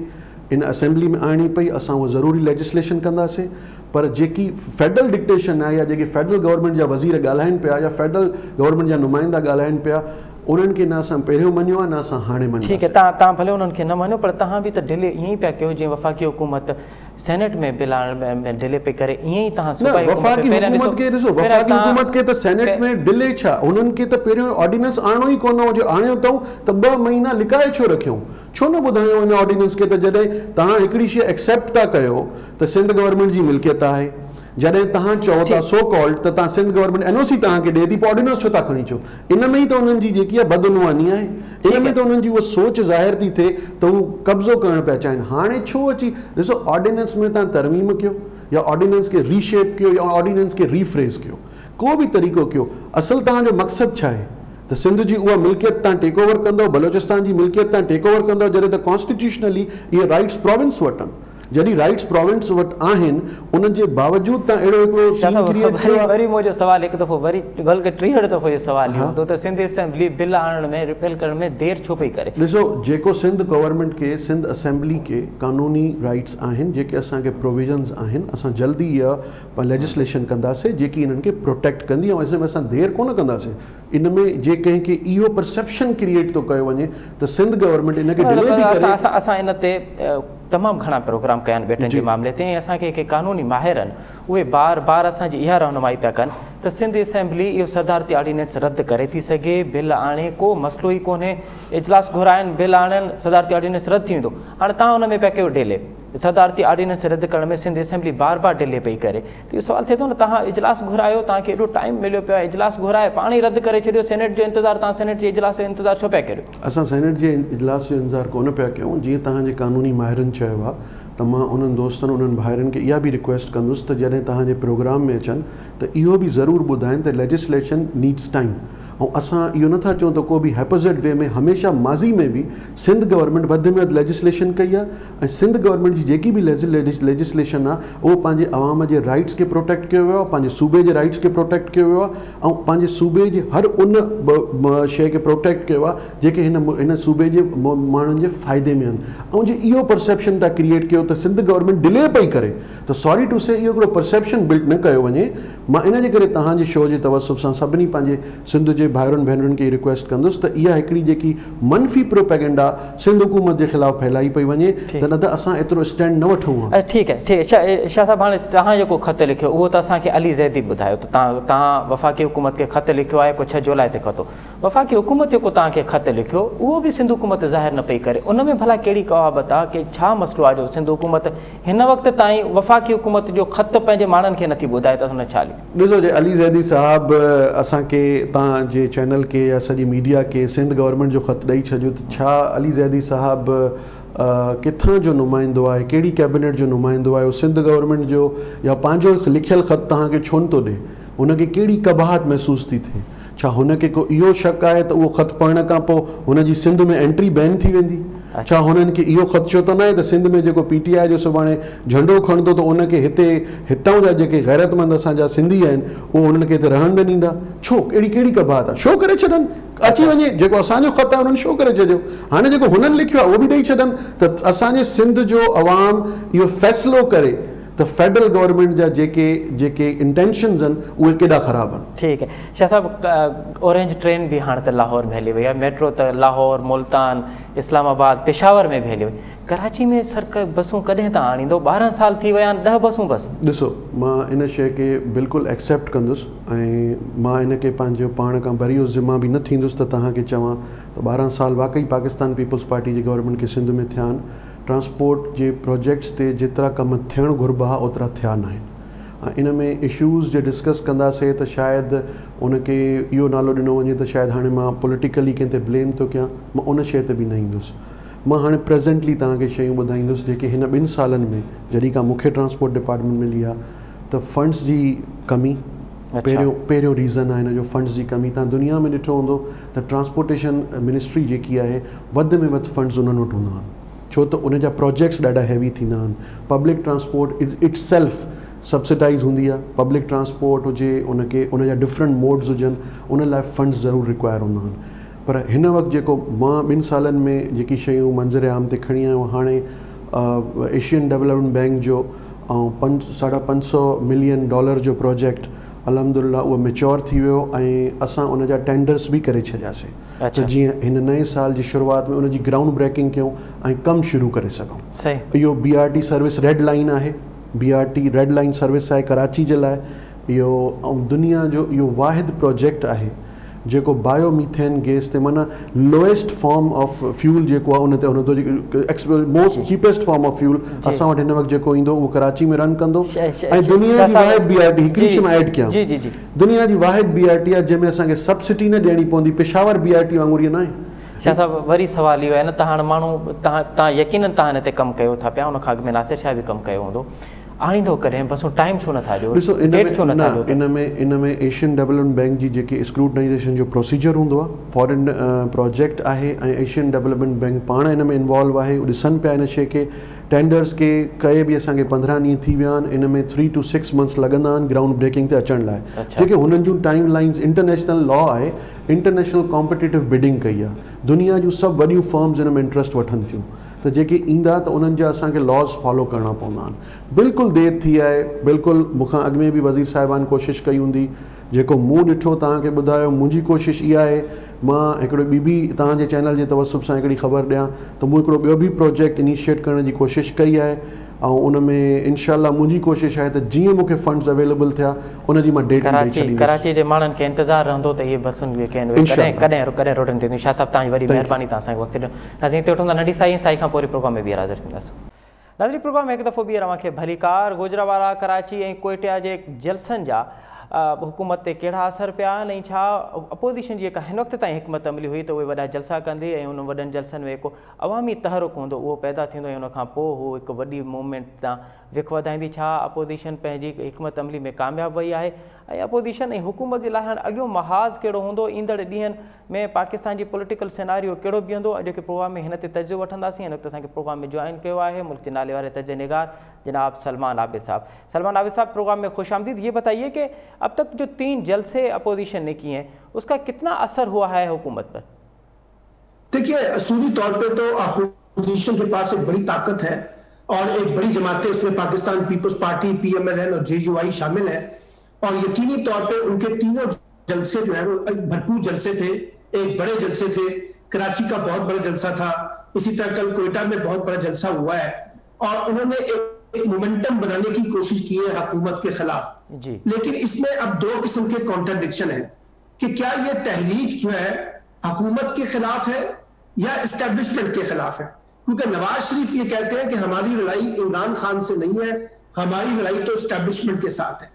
इन असेंबली में आनी पई, असां वो ज़रूरी लेजिस्लेशन कंदासीं। पर जेकी फेडरल डिक्टेशन है या जेकी फेडरल गवर्नमेंट जा वज़ीर ॻाल्हाइनि पिया या फेडरल गवर्नमेंट जा नुमाइंदा ॻाल्हाइनि पिया, उन्हनि खे न असां पहिरियों मञियो आहे न असां हाणे मञियो। ठीकु आहे, तव्हां भले उन्हनि खे न मञियो, पर तव्हां बि त डिले ईअं ई पिया कयो जीअं वफ़ाक़ी हुकूमत सेनेट में बिल आणण में डिले पई करे, ईअं ई तव्हां वफ़ाक़ी हुकूमत खे ॾिसो, वफ़ाक़ी हुकूमत खे त सेनेट में डिले छा, उन्हनि खे त पहिरियों ऑर्डिनेंस आणो ई कोन हो, जो आणियो अथऊं त 2 महीना लिकाए छो रखियऊं, छो न ॿुधायो इन ऑर्डिनेंस खे त जॾहिं तव्हां हिकिड़ी शइ एक्सेप्ट था कयो त सिंध गवर्नमेंट जी मिल्कियत आहे, जॾहिं तव्हां चओ था सो कॉल्ड त तव्हां सिंध गवर्नमेंट NOC तव्हांखे ॾिए थी, पोइ ऑर्डिनेंस छो था खणी अचो? इन में ई त उन्हनि जी जेकी आहे बदउनवानी आहे, इन में त उन्हनि जी उहा सोच ज़ाहिर थी थिए त हू कब्ज़ो करणु पिया चाहिनि। हाणे छो अची ॾिसो, ऑर्डिनेंस में तव्हां तरमीम कयो या ऑर्डिनेंस खे रीशेप कयो या ऑर्डिनेंस खे रीफ्रेज़ कयो, को बि तरीक़ो कयो, असल तव्हांजो मक़सदु छा आहे? त सिंध जी उहा मिल्कियत तव्हां टेक ओवर कंदो, बलोचिस्तान जी मिल्कियत तव्हां टेक ओवर कंदो, जॾहिं त कॉन्स्टिट्यूशनली इहे राइट्स प्रोविंस वटि आहिनि। जॾहिं राइट्स प्रोविंस वटि आहिनि, उन्हनि जे बावजूदि तव्हां अहिड़ो हिकिड़ो सीन क्रिएट कयो आहे। वरी मुंहिंजो सवाल हिकु दफ़ो वरी बल्कि 63 दफ़ो इहो सवाल हूंदो त सिंध असेंबली बिल आणण में रिपेल करण में देरि छो पई करे? ॾिसो, जेको सिंध गवर्नमेंट खे, सिंध असेंबली के कानूनी राइट्स आहिनि, जेके असांखे प्रोविजन्स आहिनि, असां जल्दी इहा लेजिस्लेशन कंदासीं जेकी इन्हनि खे प्रोटेक्ट कंदी, ऐं इसमें असां देरि कोन कंदासीं। इन में जे कंहिंखे इहो परसेप्शन क्रिएट थो कयो वञे त सिंध गवर्नमेंट इनखे डिले थी करे, असां इन ते तमामु घणा प्रोग्राम कया आहिनि बेटनि जे मामले ते, ऐं असांखे के कानूनी माहिर आहिनि उहे बार बार असांजी इहा रहनुमाई पिया कनि त सिंध असेंबली इहो सदारती ऑर्डिनेंस रद्द करे थी सघे, बिल आणे, को मसइलो ई कोन्हे, इजलास घुराइनि, बिल आणनि, सदारती ऑर्डिनेंस रद्द थी वेंदो। हाणे तव्हां हुन में पिया कयो डिले, सदारती ऑर्डिनेंस रद्द करण में सिंध असेंबली बार बार डिले पई करे, त इहो सवाल थिए थो न, तव्हां इजलास घुरायो, तव्हांखे एॾो टाइम मिलियो पियो आहे, इजलास घुराए पाण ई रद्द करे छॾियो, सेनेट जो इंतज़ारु, तव्हां सेनेट जे इजलास जो इंतज़ारु छो पिया करियो? असां सेनेट जे इजलास जो इंतज़ारु कोन पिया कयूं, जीअं तव्हांजे कानूनी माहिरनि चयो आहे, त मां उन्हनि दोस्तनि उन्हनि भाइरनि खे इहा बि रिक्वेस्ट कंदुसि त जॾहिं तव्हांजे प्रोग्राम में अचनि त इहो बि ज़रूरु ॿुधाइनि त लेजिस्लेशन नीड्स टाइम। ऐं असां इहो नथा चऊं त को बि हैपोज़िट वे में, हमेशह माज़ी में बि सिंध गवर्नमेंट वधि में वधि लेजिस्लेशन कई आहे, ऐं सिंध गवर्नमेंट जी जेकी बि लेजिस्लेशन आहे उहो पंहिंजे अवाम जे राइट्स खे प्रोटेक्ट कयो वियो आहे, पंहिंजे सूबे जे राइट्स खे प्रोटेक्ट कयो वियो आहे, ऐं पंहिंजे सूबे जे हर उन शइ खे प्रोटेक्ट कयो आहे जेके हिन सूबे जे माण्हुनि जे फ़ाइदे में आहिनि। ऐं जे इहो परसेप्शन था क्रिएट कयो त सिंध गवर्नमेंट डिले पई करे, त सॉरी टू से इहो हिकिड़ो परसेप्शन बिल्ड न कयो वञे। मां इन जे करे तव्हांजे शो जे तवसुब सां सभिनी पंहिंजे सिंध जे भाइरुनि भेनरुनि खे रिक्वेस्ट कंदुसि त इहा हिकिड़ी जेकी मनफ़ी प्रोपेगेंडा सिंध हुकूमत जे ख़िलाफ़ु फैलाई पई वञे, त न त असां एतिरो स्टैंड न वठूं। ठीकु आहे शाह साहिबु, हाणे तव्हां जेको ख़त लिखियो उहो त असांखे अली ज़ैदी ॿुधायो, त तव्हां वफ़ाक़ी हुकूमत खे ख़त लिखियो आहे, को 6 जुलाई ते ख़त। वफ़ाक़ी हुकूमत जेको तव्हांखे ख़त लिखियो उहो बि सिंध हुकूमत ज़ाहिर न पई करे, उन में भला कहिड़ी कवाबत आहे की छा मसइलो आहे जो सिंध हुकूमत हिन वक़्त ताईं वफ़ाक़ी हुकूमत जो ख़त पंहिंजे माण्हुनि खे नथी ॿुधाए, त हुन छा लिखियो? ॾिसो, जे अली ज़ैदी साहिबु असांखे तव्हांजे चैनल के या सॼी मीडिया के सिंध गवर्नमेंट जो ख़त ॾेई छॾियो, त छा अली ज़ैदी साहिबु किथां जो नुमाइंदो आहे, कहिड़ी कैबिनेट जो नुमाइंदो आहे, उहो सिंध गवर्नमेंट जो या पंहिंजो लिखियलु ख़त तव्हांखे छो नथो ॾिए? हुनखे कहिड़ी कबाहत महसूस थी थिए? छा हुनखे को इहो शक आहे त उहो ख़त पढ़ण खां पोइ हुनजी सिंध में एंट्री बैन थी वेंदी? छा हुननि खे इहो ख़दशो त न आहे त सिंध में जेको PTI जो सुभाणे झंडो खणंदो त उनखे हितां जा जेके गैरतमंद असांजा सिंधी आहिनि उहो उन्हनि खे हिते रहण न ॾींदा? छो? अहिड़ी कहिड़ी कबाहत आहे? छो करे छॾनि? अची वञे, जेको असांजो ख़त आहे उन्हनि छो करे छॾियो? हाणे जेको हुननि लिखियो आहे उहो बि ॾेई छॾनि त असांजे सिंध जो अवाम इहो फ़ैसिलो करे त फेडरल गवर्नमेंट जा जेके इंटेंशन्स आहिनि उहे केॾा ख़राबु आहिनि। ठीकु आहे शाह साहिबु, ऑरेंज ट्रेन बि हाणे त लाहौर में हली वई आहे, मेट्रो त लाहौर, मुल्तान, इस्लामाबाद, पेशावर में बि हली वई, कराची में सरकार बसूं कॾहिं त आणींदो? 12 साल थी विया आहिनि, 10 बसूं बसि। ॾिसो, मां इन शइ खे बिल्कुलु एक्सेप्ट कंदुसि ऐं मां इन खे पंहिंजो पाण खां बरियो ज़िमा बि न थींदुसि त तव्हांखे चवां त 12 साल वाक़ई पाकिस्तान पीपल्स पार्टी जी गवर्नमेंट खे सिंध में थिया आहिनि। ट्रांसपोर्ट जे प्रोजेक्ट्स ते जेतिरा कम थियणु घुरिबा हुआ ओतिरा थिया न आहिनि। इन में इशूज़ जे डिस्कस कंदासीं त शायदि उनखे इहो नालो ॾिनो वञे त शायदि हाणे मां पॉलिटिकली कंहिं ते ब्लेम थो कयां, मां उन शइ ते बि न ईंदुसि। मां हाणे प्रेज़ेंटली तव्हांखे शयूं ॿुधाईंदुसि जेके हिन 2 सालनि में जॾहिं खां मूंखे ट्रांसपोर्ट डिपार्टमेंट मिली आहे, त फंड्स जी कमी पहिरियों रीज़न आहे हिन जो, फंड्स जी कमी। तव्हां दुनिया में ॾिठो हूंदो त ट्रांसपोर्टेशन मिनिस्ट्री जेकी आहे वधि में वधि फंड्स उन्हनि वटि हूंदा आहिनि, छो त उन जा प्रोजेक्ट्स ॾाढा हैवी थींदा आहिनि। Public transport it's self subsidise हूंदी आहे, पब्लिक ट्रांसपोर्ट हुजे उनखे उन जा डिफरेंट मोड्स हुजनि, उन लाइ फंड्स ज़रूरु रिक्वायर हूंदा आहिनि। पर हिन वक़्तु जेको मां 2 सालनि में जेकी शयूं मंज़र आम ते खणी आहियो, हाणे एशियन डेवलपमेंट बैंक जो ऐं $550 मिलियन जो प्रोजेक्ट अलहमदुलिल्लाह उहो मेच्योर थी वियो ऐं असां उन जा टेंडर्स बि करे छॾियासीं त जीअं हिन नए साल जी शुरूआति में उन जी ग्राउंड ब्रेकिंग कयूं ऐं कमु शुरू करे सघूं। इहो BRT सर्विस रेड लाइन आहे, BRT रेड लाइन सर्विस आहे कराची जे लाइ इहो, ऐं दुनिया जो इहो वाहिद प्रोजेक्ट आहे जेको बायोमीथेन गैस ते माना लोएस्ट फॉर्म ऑफ फ्यूल जेको आहे उन ते most cheapest form of fuel असां वटि हिन वक़्तु जेको ईंदो उहो कराची में रन कंदो। ऐं दुनिया जी वाहिद BRT हिकिड़ी शइ मां ऐड कयां, दुनिया जी वाहिद BRT आहे जंहिंमें असांखे सब्सिडी न ॾियणी पवंदी। पेशावर BRT वांगुरु इहो न आहे। शाह साहिबु, वरी सुवाल इहो आहे न त हाणे माण्हू तव्हां यकीनन तव्हां हिन ते कमु कयो था पिया, उन खां अॻु में नासिर शाह बि कमु कयो हूंदो, आणींदो कॾहिं बसूं टाइम छो नथा ॾियो? ॾिसो, इन में एशियन डेवलपमेंट बैंक जी जेके स्क्रूटनाइज़ेशन जो प्रोसीजर हूंदो आहे, फॉरेन प्रोजेक्ट आहे ऐं एशियन डेवलपमेंट बैंक पाण इन में इन्वॉल्व आहे, उहो ॾिसनि पिया इन शइ खे। टेंडर्स के कए बि असांखे 15 ॾींहं थी विया आहिनि, इन में 3 to 6 मंथ्स लॻंदा आहिनि ग्राउंड ब्रेकिंग ते अचण लाइ, जेके हुननि जूं टाइम लाइन्स इंटरनेशनल लॉ आहे, इंटरनेशनल कॉम्पिटिटिव बिडिंग कई आहे, दुनिया जूं सभु वॾियूं फर्म्स इन में इंट्रस्ट वठनि थियूं, त जेके ईंदा त उन्हनि जा असांखे लॉस फॉलो करणा पवंदा आहिनि। बिल्कुलु देरि थी आहे, बिल्कुलु मूंखां अॻु में बि वज़ीर साहिबान कोशिशि कई हूंदी, जेको मूं ॾिठो तव्हांखे ॿुधायो। मुंहिंजी कोशिशि इहा आहे, मां हिकिड़ो ॿी बि तव्हांजे चैनल जे तवसुब सां हिकिड़ी ख़बर ॾियां त मूं हिकिड़ो ॿियो बि प्रोजेक्ट इनिशिएट करण जी कोशिशि कई आहे। ऐं उन में इंशाअल्लाह मुंहिंजी कोशिशि आहे त जीअं मूंखे फंड्स अवेलेबल थिया उन जी मां डेट कराची जे माण्हुनि खे इंतज़ारु रहंदो त इहे बसूं कॾहिं रोडनि थींदियूं। शाह साहिबु तव्हांजी वॾी महिरबानी, तव्हां असांखे वक़्तु ॾिनो। नाज़रीन ते वठूं था नंढी साई खां पोइ प्रोग्राम में ॿीहर हाज़िर थींदासीं। नाज़रीन प्रोग्राम में हिकु दफ़ो ॿीहर तव्हांखे भली कार। गुजरावाला, कराची ऐं कोयटा जे जलसनि जा हुकूमत ते कहिड़ा असर पिया आहिनि ऐं छा अपोज़िशन जी जेका हिन वक़्त ताईं हिकमत अमली हुई त उहे वॾा जलसा कंदी ऐं उन वॾनि जलसनि में हिकु अवामी तहरुक हूंदो उहो पैदा थींदो ऐं उनखां पोइ हू हिकु वॾी मूवमेंट तां विख वधाईंदी। छा अपोज़िशन पंहिंजी हिकमत अमली में कामयाबु वई आहे ऐं अपोज़िशन ऐं हुकूमत जे लाइ हाणे अॻियों महाज़ कहिड़ो हूंदो? ईंदड़ ॾींहंनि में पाकिस्तान जी पॉलिटिकल सिनारियो कहिड़ो बीहंदो? अॼु के प्रोग्राम में हिन ते तजुर्बो वठंदासीं। हिन वक़्तु असांखे प्रोग्राम में जॉइन कयो आहे मुल्क के नाले वाले तज निगार जनाब सलमान आबिद साहब। सलमान आबिद साहब, प्रोग्राम में खुश आमदीद। ये बताइए कि अब तक जो 3 जलसे अपोजिशन ने किए हैं उसका कितना असर हुआ है हुकूमत पर? देखिए, असूली तौर पे तो अपोजिशन के पास एक बड़ी ताकत है और एक बड़ी जमातें, उसमें पाकिस्तान पीपल्स पार्टी, PMLN और JUI शामिल है और यकीनी तौर पे उनके तीनों जलसे जो है वो भरपूर जलसे थे। एक बड़े जलसे थे, कराची का बहुत बड़ा जलसा था, इसी तरह कल कोयटा में बहुत बड़ा जलसा हुआ है और उन्होंने एक मोमेंटम बनाने की कोशिश की है हुकूमत के खिलाफ जी। लेकिन इसमें अब 2 किस्म के कॉन्ट्रडिक्शन है कि क्या ये तहरीक जो है हुकूमत के खिलाफ है या एस्टेब्लिशमेंट के खिलाफ है, क्योंकि नवाज शरीफ ये कहते हैं कि हमारी लड़ाई इमरान खान से नहीं है, हमारी लड़ाई तो एस्टेब्लिशमेंट के साथ है।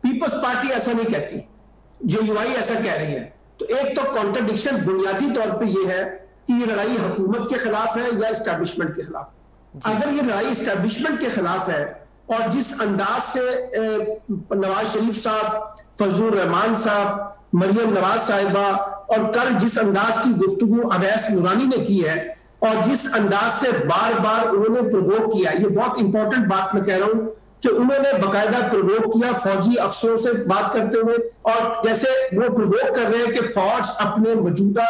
पीपल्स पार्टी ऐसा नहीं कहती, JUI ऐसा कह रही है। तो एक तो कॉन्ट्रडिक्शन बुनियादी तौर पे ये है कि ये लड़ाई हुकूमत के खिलाफ है या एस्टेब्लिशमेंट के खिलाफ है। अगर ये लड़ाई एस्टेब्लिशमेंट के खिलाफ है और जिस अंदाज से नवाज शरीफ साहब, फजलुर रहमान साहब, मरियम नवाज साहिबा और कल जिस अंदाज की गुफ्तगू अवैस नूरानी ने की है और जिस अंदाज से बार बार उन्होंने प्रोवोक किया, ये बहुत इंपॉर्टेंट बात मैं कह रहा हूं कि उन्होंने बाकायदा प्रोवोक किया फौजी अफसरों से बात करते हुए, और जैसे वो प्रोवोक कर रहे हैं कि फौज अपने मौजूदा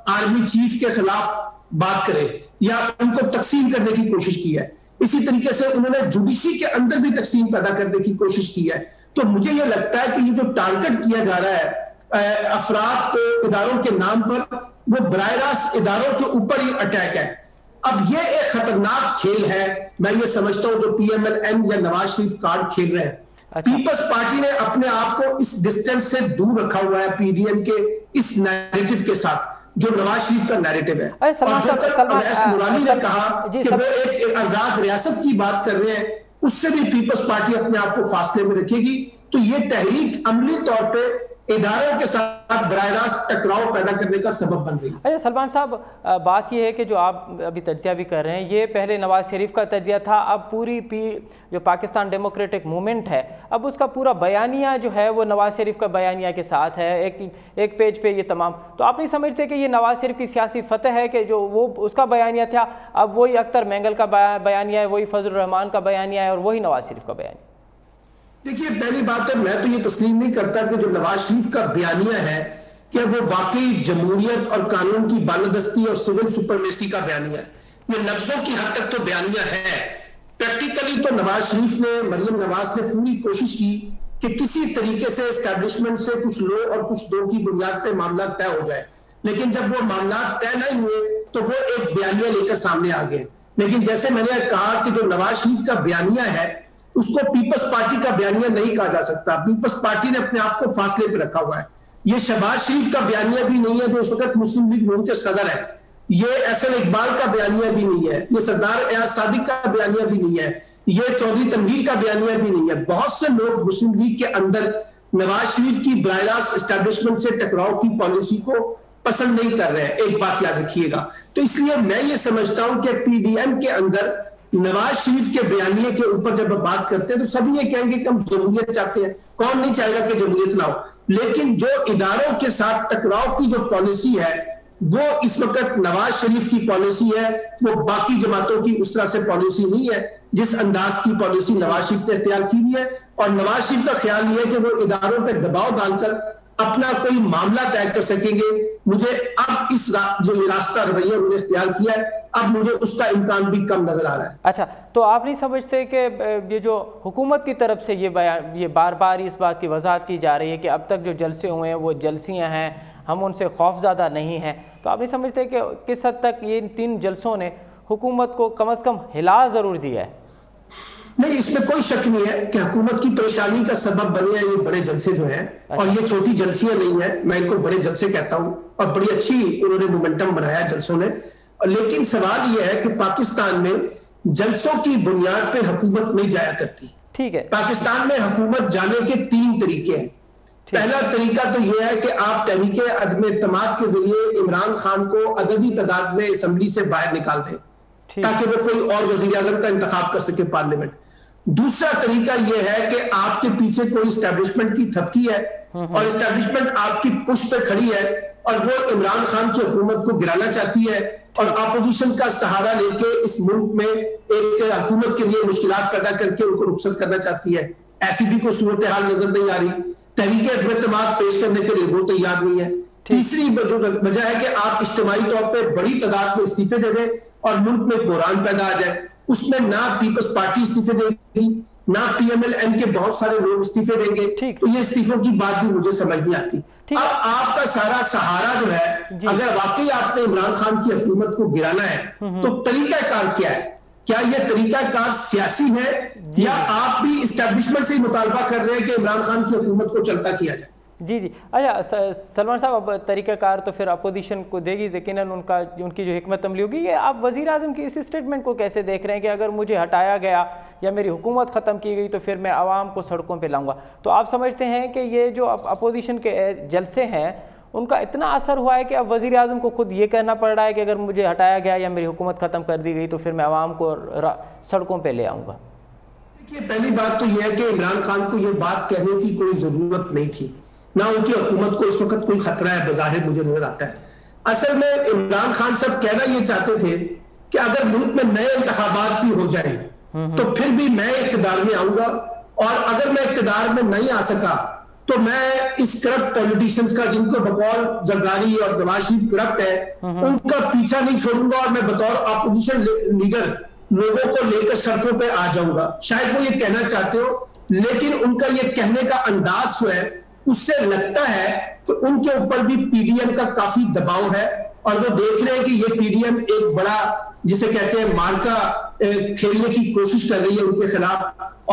आर्मी चीफ के खिलाफ बात करे या उनको तकसीम करने की कोशिश की है। इसी तरीके से उन्होंने जुडिशरी के अंदर भी तकसीम पैदा करने की कोशिश की है। तो मुझे ये लगता है कि ये जो टारगेट किया जा रहा है अफराद को इदारों के नाम पर, वो बराह रास्त इदारों के ऊपर ही अटैक है। अब ये एक खतरनाक खेल है, मैं ये समझता हूं, जो PMLN या नवाज शरीफ कार्ड खेल रहे हैं। पीपल्स पार्टी ने अपने आप को इस डिस्टेंस से दूर रखा हुआ है PDM के इस नैरेटिव के साथ, जो नवाज शरीफ का नैरेटिव है। और जो नूरानी ने कहा कि वो एक आजाद रियासत की बात कर रहे हैं, उससे भी पीपल्स पार्टी अपने आप को फासले में रखेगी। तो ये तहरीक अमली तौर पे इदारों के साथ बराह रास्त टकराव पैदा करने का सबब बन गई। अच्छा सलमान साहब, बात यह है कि जो आप अभी तज्जिया भी कर रहे हैं, ये पहले नवाज शरीफ का तज्जिया था, अब पूरी जो पाकिस्तान डेमोक्रेटिक मूवमेंट है, अब उसका पूरा बयानिया जो है वो नवाज शरीफ का बयानिया के साथ है, एक पेज पे ये तमाम। तो आप नहीं समझते कि ये नवाज शरीफ की सियासी फतह है कि जो वो उसका बयानिया था, अब वही अख्तर मैंगल का बयानिया है, वही फजल रहमान का बयानिया है और वही नवाज शरीफ का बयानिया? देखिए, पहली बात है, मैं तो ये तस्लीम नहीं करता कि जो नवाज शरीफ का बयानिया है कि वो वाकई जमहूरियत और कानून की बालादस्ती और सिविल सुपरमेसी का बयानिया है। ये लफ्जों की हद तक तो बयानिया है, प्रैक्टिकली तो नवाज शरीफ ने, मरियम नवाज ने पूरी कोशिश की कि किसी तरीके से एस्टैब्लिशमेंट से कुछ लो और कुछ दो की बुनियाद पे मामला तय हो जाए। लेकिन जब वो मामला तय नहीं हुए तो वो एक बयानिया लेकर सामने आ गए। लेकिन जैसे मैंने कहा कि जो नवाज शरीफ का बयानिया है उसको पीपल्स पार्टी का बयानिया नहीं कहा जा सकता। पीपल्स पार्टी ने अपने आप को फासले पे रखा हुआ है। ये शहबाज शरीफ का बयानिया भी नहीं है जो उस वक्त मुस्लिम लीग नून के सदर है, ये एहसन इकबाल का बयानिया भी नहीं है, ये सरदार एयाज सादिक का बयानिया भी नहीं है, ये चौधरी तनवीर का बयानिया भी नहीं है। बहुत से लोग मुस्लिम लीग के अंदर नवाज शरीफ की बराह रास्त एस्टैब्लिशमेंट से टकराव की पॉलिसी को पसंद नहीं कर रहे हैं, एक बात याद रखिएगा। तो इसलिए मैं ये समझता हूं कि PDM के अंदर नवाज शरीफ के बयानिए के ऊपर जब बात करते हैं तो सभी ये कहेंगे कि हम जमहूरियत चाहते हैं, कौन नहीं चाहेगा कि जमहूरियत ना हो। लेकिन जो इदारों के साथ टकराव की जो पॉलिसी है वो इस वक्त नवाज शरीफ की पॉलिसी है, वो बाकी जमातों की उस तरह से पॉलिसी नहीं है जिस अंदाज की पॉलिसी नवाज शरीफ ने इख्तियार की हुई है। और नवाज शरीफ का ख्याल ये है कि वो इदारों पर दबाव डालकर अपना कोई मामला तय कर सकेंगे। मुझे अब इस जो ये रास्ता रवैया उन्होंने इख्तियार किया है, अब मुझे उसका इम्कान भी कम नजर आ रहा है। अच्छा, तो आप नहीं समझते कि ये जो हुकूमत की तरफ से ये बार बार इस बात की वजाहत की जा रही है कि अब तक जो जलसे हुए हैं वो जलसियां हैं, हम उनसे खौफज़दा नहीं हैं, तो आप नहीं समझते कि किस हद तक ये 3 जलसों ने हुकूमत को कम से कम हिला ज़रूर दिया है? نہیں، اس میں کوئی شک نہیں ہے کہ حکومت کی پریشانی کا سبب بنے ہیں یہ بڑے جلسے جو ہیں، اور یہ چھوٹی جلسیاں نہیں ہیں، میں ان کو بڑے جلسے کہتا ہوں، اور بڑی اچھی انہوں نے مومنٹم بنایا جلسوں نے. لیکن سوال یہ ہے کہ پاکستان میں جلسوں کی بنیاد پہ حکومت نہیں جایا کرتی. ٹھیک ہے، پاکستان میں حکومت جانے کے 3 طریقے ہیں. پہلا طریقہ تو یہ ہے کہ آپ تحریک عدم اعتماد کے ذریعے عمران خان کو عددی تعداد میں اسمبلی سے باہر نکال دیں تاکہ وہ کوئی اور وزیر اعظم کا انتخاب کر سکے پارلیمنٹ. دوسرا طریقہ یہ ہے کہ آپ کے پیچھے کوئی اسٹیبلشمنٹ کی تھپکی ہے اور اسٹیبلشمنٹ آپ کی پشت پہ کھڑی ہے اور وہ عمران خان کی حکومت کو گرانا چاہتی ہے اور اپوزیشن کا سہارا لے کے اس ملک میں ایک حکومت کے لیے مشکلات پیدا کر کے ان کو رخصت کرنا چاہتی ہے. ایسی بھی کوئی صورتحال نظر نہیں آ رہی. تحریک عدم اعتماد پیش کرنے کے لیے وہ تیار نہیں ہے. تیسری وجہ ہے کہ آپ اجتماعی طور پہ بڑی تعداد میں استعفے دے دیں اور ملک میں ایک بحران پیدا آ جائے. اس میں نہ پیپلز پارٹی استعفے دے گی، نہ پی ایم ایل این کے بہت سارے لوگ استعفے دیں گے. تو یہ استعفوں کی بات بھی مجھے سمجھ نہیں آتی. اب آپ کا سارا سہارا جو ہے، اگر واقعی آپ نے عمران خان کی حکومت کو گرانا ہے تو طریقہ کار کیا ہے؟ کیا یہ طریقہ کار سیاسی ہے یا آپ بھی اسٹیبلشمنٹ سے ہی مطالبہ کر رہے ہیں کہ عمران خان کی حکومت کو چلتا کیا جائے؟ جی اچھا سلمان صاحب، اب طریقہ کار تو پھر اپوزیشن کو دے گی، یقیناً ان کی جو حکمت عملی ہوگی. یہ آپ وزیر اعظم کی اس اسٹیٹمنٹ کو کیسے دیکھ رہے ہیں کہ اگر مجھے ہٹایا گیا یا میری حکومت ختم کی گئی تو پھر میں عوام کو سڑکوں پہ لاؤں گا؟ تو آپ سمجھتے ہیں کہ یہ جو اپوزیشن کے جلسے ہیں ان کا اتنا اثر ہوا ہے کہ اب وزیر اعظم کو خود یہ کہنا پڑ رہا ہے کہ اگر مجھے ہٹایا گیا یا میری حکومت ختم کر دی گئی تو پھر میں عوام کو سڑکوں پہ لے آؤں گا؟ دیکھیے، پہلی بات تو یہ ہے کہ عمران خان کو یہ بات کہنے کی کوئی ضرورت نہیں تھی، نہ ان کی حکومت کو اس وقت کوئی خطرہ ہے بظاہر مجھے نظر آتا ہے. اصل میں عمران خان صاحب کہنا یہ چاہتے تھے کہ اگر ملک میں نئے انتخابات بھی ہو جائیں تو پھر بھی میں اقتدار میں آؤں گا، اور اگر میں اقتدار میں نہیں آ سکا تو میں اس کرپٹ پولیٹیشنز کا، جن کو بطور زرداری اور نواز شریف کرپٹ ہے، ان کا پیچھا نہیں چھوڑوں گا اور میں بطور اپوزیشن لیڈر لوگوں کو لے کر سڑکوں پہ آ جاؤں گا. شاید وہ یہ کہنا چاہتے ہو، لیکن ان کا یہ کہنے کا انداز جو ہے اس سے لگتا ہے کہ ان کے اوپر بھی پی ڈی ایم کا کافی دباؤ ہے اور وہ دیکھ رہے ہیں کہ یہ پی ڈی ایم ایک بڑا، جسے کہتے ہیں، مارکا کھیلنے کی کوشش کر رہی ہے ان کے خلاف،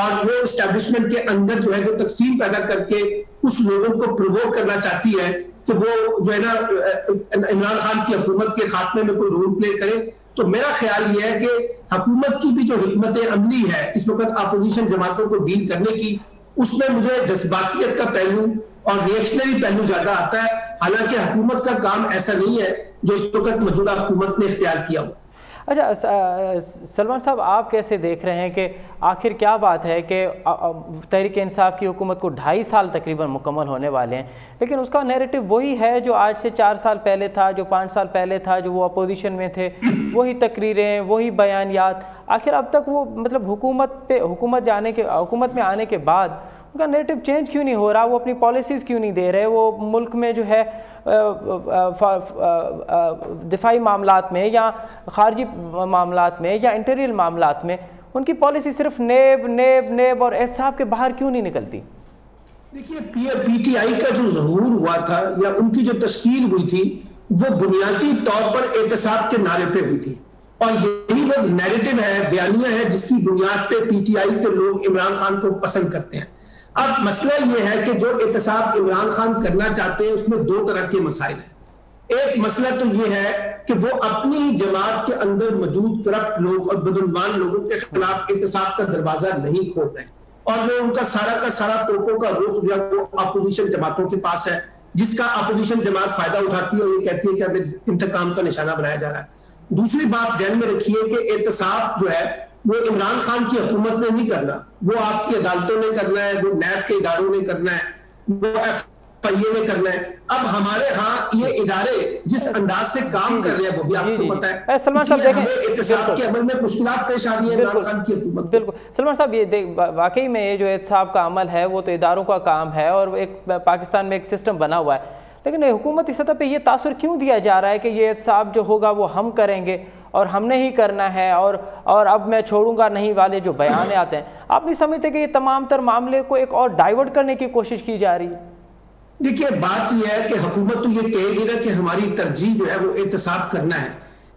اور وہ اسٹیبلشمنٹ کے اندر جو ہے وہ تقسیم پیدا کر کے کچھ لوگوں کو پرووک کرنا چاہتی ہے کہ وہ جو ہے نا عمران خان کی حکومت کے خاتمے میں کوئی رول پلے کرے. تو میرا خیال یہ ہے کہ حکومت کی بھی جو حکمت عملی ہے اس وقت اپوزیشن جماعتوں کو ڈیل کرنے کی، اس میں مجھے جذباتیت کا پہلو اور ریئیکشنری پہلو زیادہ آتا ہے، حالانکہ حکومت کا کام ایسا نہیں ہے جو اس وقت موجودہ حکومت نے اختیار کیا ہوا. اچھا سلمان صاحب، آپ کیسے دیکھ رہے ہیں کہ آخر کیا بات ہے کہ تحریک انصاف کی حکومت کو 2.5 سال تقریباً مکمل ہونے والے ہیں، لیکن اس کا نیریٹو وہی ہے جو آج سے 4 سال پہلے تھا، جو 5 سال پہلے تھا، جو وہ اپوزیشن میں تھے، وہی تقریریں، وہی بیانیات. آخر اب تک وہ مطلب حکومت میں آنے کے بعد ان کا نیریٹو چینج کیوں نہیں ہو رہا؟ وہ اپنی پالیسیز کیوں نہیں دے رہے؟ وہ ملک میں جو ہے دفاعی معاملات میں یا خارجی معاملات میں یا انٹیریئر معاملات میں ان کی پالیسی صرف نیب اور احتساب کے باہر کیوں نہیں نکلتی؟ دیکھیے، پی ٹی آئی کا جو ظہور ہوا تھا یا ان کی جو تشکیل ہوئی تھی وہ بنیادی طور پر احتساب کے نعرے پہ ہوئی تھی، اور یہی وہ نیریٹو ہے، بیانیہ ہے، جس کی بنیاد پہ پی ٹی آئی کے لوگ عمران خان کو پسند کرتے ہیں. اب مسئلہ یہ ہے کہ جو احتساب عمران خان کرنا چاہتے ہیں اس میں 2 طرح کے مسائل ہیں. ایک مسئلہ تو یہ ہے کہ وہ اپنی جماعت کے اندر موجود کرپٹ لوگ اور بدعنوان لوگوں کے خلاف احتساب کا دروازہ نہیں کھول رہے، اور وہ ان کا سارا توپوں کا رخ جو ہے وہ اپوزیشن جماعتوں کے پاس ہے، جس کا اپوزیشن جماعت فائدہ اٹھاتی ہے اور یہ کہتی ہے کہ ہمیں انتقام کا نشانہ بنایا جا رہا ہے. دوسری بات ذہن میں رکھیے کہ احتساب جو ہے وہ عمران خان کی حکومت نے نہیں کرنا، وہ آپ کی عدالتوں نے کرنا ہے، وہ نیب کے اداروں نے کرنا ہے، وہ ایف آئی اے نے کرنا ہے. اب ہمارے ہاں یہ ادارے جس انداز سے کام کر رہے ہیں وہ بھی آپ کو پتا ہے، سلمان صاحب دیکھیں احتساب کے عمل میں مشکلات پیش آ رہی ہیں عمران خان کی حکومت. بالکل سلمان صاحب، یہ واقعی میں یہ جو احتساب کا عمل ہے وہ تو اداروں کا کام ہے اور ایک پاکستان میں ایک سسٹم بنا ہوا ہے، لیکن حکومتی سطح پہ یہ تاثر کیوں دیا جا رہا ہے کہ یہ احتساب جو ہوگا وہ ہم کریں گے اور ہم نے ہی کرنا ہے اور اب میں چھوڑوں گا نہیں والے جو بیان آتے ہیں؟ آپ نہیں سمجھتے کہ یہ تمام تر معاملے کو ایک اور ڈائیورٹ کرنے کی کوشش کی جا رہی ہے؟ دیکھیے، بات یہ ہے کہ حکومت تو یہ کہے گی نا کہ ہماری ترجیح جو ہے وہ احتساب کرنا ہے،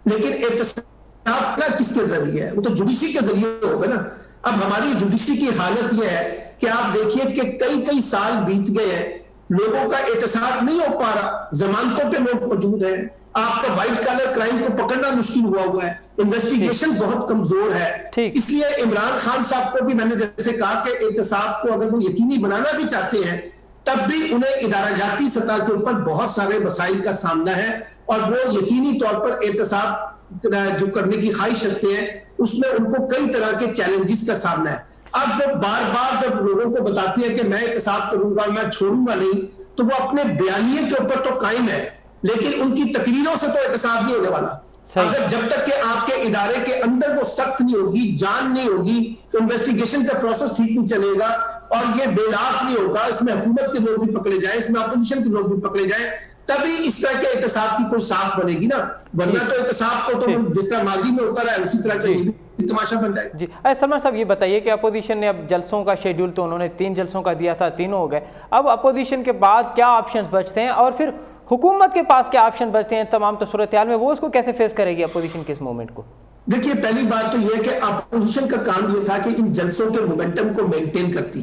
لیکن احتساب نہ کس کے ذریعے ہے؟ وہ تو جوڈیشری کے ذریعے ہوگا نا. اب ہماری جوڈیشری کی حالت یہ ہے کہ آپ دیکھیے کہ کئی سال بیت گئے ہیں، لوگوں کا احتساب نہیں ہو پا رہا، ضمانتوں پہ لوگ موجود ہیں، آپ کا وائٹ کالر کرائم کو پکڑنا مشکل ہوا ہے، انویسٹیگیشن بہت کمزور ہے. اس لیے عمران خان صاحب کو بھی میں نے جیسے کہا کہ احتساب کو اگر وہ یقینی بنانا بھی چاہتے ہیں تب بھی انہیں ادارہ جاتی سطح کے اوپر بہت سارے مسائل کا سامنا ہے، اور وہ یقینی طور پر احتساب جو کرنے کی خواہش رکھتے ہیں اس میں ان کو کئی طرح کے چیلنجز کا سامنا ہے. اب وہ بار بار جب لوگوں کو بتاتی ہے کہ میں احتساب کروں گا، میں چھوڑوں گا نہیں، تو وہ اپنے بیانیے کے اوپر تو قائم ہے لیکن ان کی تقریروں سے تو احتساب نہیں ہونے والا. اگر جب تک کہ آپ کے ادارے کے اندر وہ سخت نہیں ہوگی، جان نہیں ہوگی، انویسٹیگیشن کا پروسیس ٹھیک نہیں چلے گا اور یہ بے لاک نہیں ہوگا، اس میں حکومت کے لوگ بھی پکڑے جائیں، اس میں اپوزیشن کے لوگ بھی پکڑے جائیں، تبھی اس طرح کے احتساب کی کوئی ساکھ بنے گی نا. ورنہ تو احتساب کو تو جس طرح ماضی میں ہوتا رہا ہے اسی طرح کے تماشا بن جائے. جی سلمان صاحب یہ بتائیے کہ اپوزیشن نے اب جلسوں کا شیڈیول تو انہوں نے 3 جلسوں کا دیا تھا، 3 ہو گئے، اب اپوزیشن کے بعد کیا آپشنز بچتے ہیں اور پھر حکومت کے پاس کیا آپشن بچتے ہیں تمام صورتحال میں، وہ اس کو کیسے فیس کرے گی اپوزیشن کے اس مومنٹ کو؟ دیکھیے پہلی بات تو یہ کہ اپوزیشن کا کام یہ تھا کہ ان جلسوں کے مومنٹم کو مینٹین کرتی،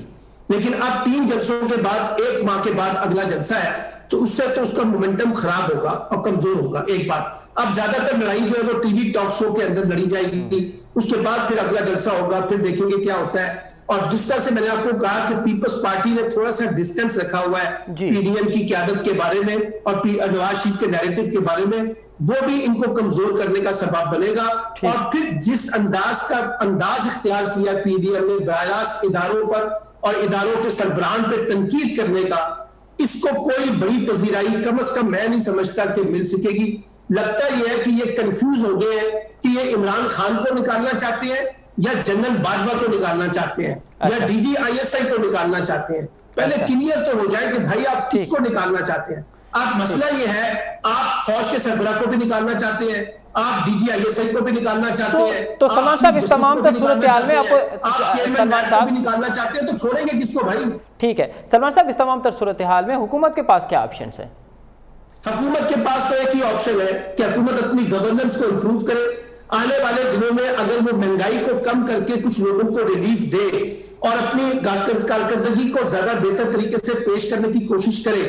لیکن اب 3 جلسوں کے بعد 1 ماہ کے بعد اگلا جلسہ ہے تو اس سے تو اس کا مومنٹم خراب ہوگا اور کمزور ہوگا. ایک بات، اب زیادہ تر لڑائی جو ہے وہ ٹی وی ٹاک شو کے اندر لڑی جائے گی، اس کے بعد پھر اگلا جلسہ ہوگا، پھر دیکھیں گے کیا ہوتا ہے. اور جس طرح سے میں نے آپ کو کہا کہ پیپلز پارٹی نے تھوڑا سا ڈسٹینس رکھا ہوا ہے پی ڈی ایم کی قیادت کے بارے میں اور نواز شریف کے نیریٹو کے بارے میں، وہ بھی ان کو کمزور کرنے کا سبب بنے گا. اور پھر جس انداز اختیار کیا پی ڈی ایم نے براہ راست اداروں پر اور اداروں کے سربراہان پہ تنقید کرنے کا، اس کو کوئی بڑی پذیرائی کم از کم میں نہیں سمجھتا کہ مل سکے گی. لگتا یہ ہے کہ یہ کنفیوز ہو گئے ہیں کہ یہ عمران خان کو نکالنا چاہتے ہیں یا جنرل باجوہ کو نکالنا چاہتے ہیں یا D G I S I کو نکالنا چاہتے ہیں. پہلے کلیئر تو ہو جائے کہ بھائی آپ کس کو نکالنا چاہتے ہیں. آپ مسئلہ یہ ہے آپ فوج کے سربراہ کو بھی نکالنا چاہتے ہیں، آپ D G I S I کو بھی نکالنا چاہتے ہیں، تو سلمان صاحب اس تمام تر صورتحال میں آپ چیئرمین کو بھی نکالنا چاہتے ہیں، تو چھوڑیں گے کس کو بھائی؟ ٹھیک ہے سلمان صاحب، اس تمام تر صورتحال میں حکومت کے پاس کیا آپشنز ہیں؟ حکومت کے پاس تو ایک ہی آپشن ہے کہ حکومت اپنی گورننس کو امپروو کرے. آنے والے دنوں میں اگر وہ مہنگائی کو کم کر کے کچھ لوگوں کو ریلیف دے اور اپنی کارکردگی کو زیادہ بہتر طریقے سے پیش کرنے کی کوشش کرے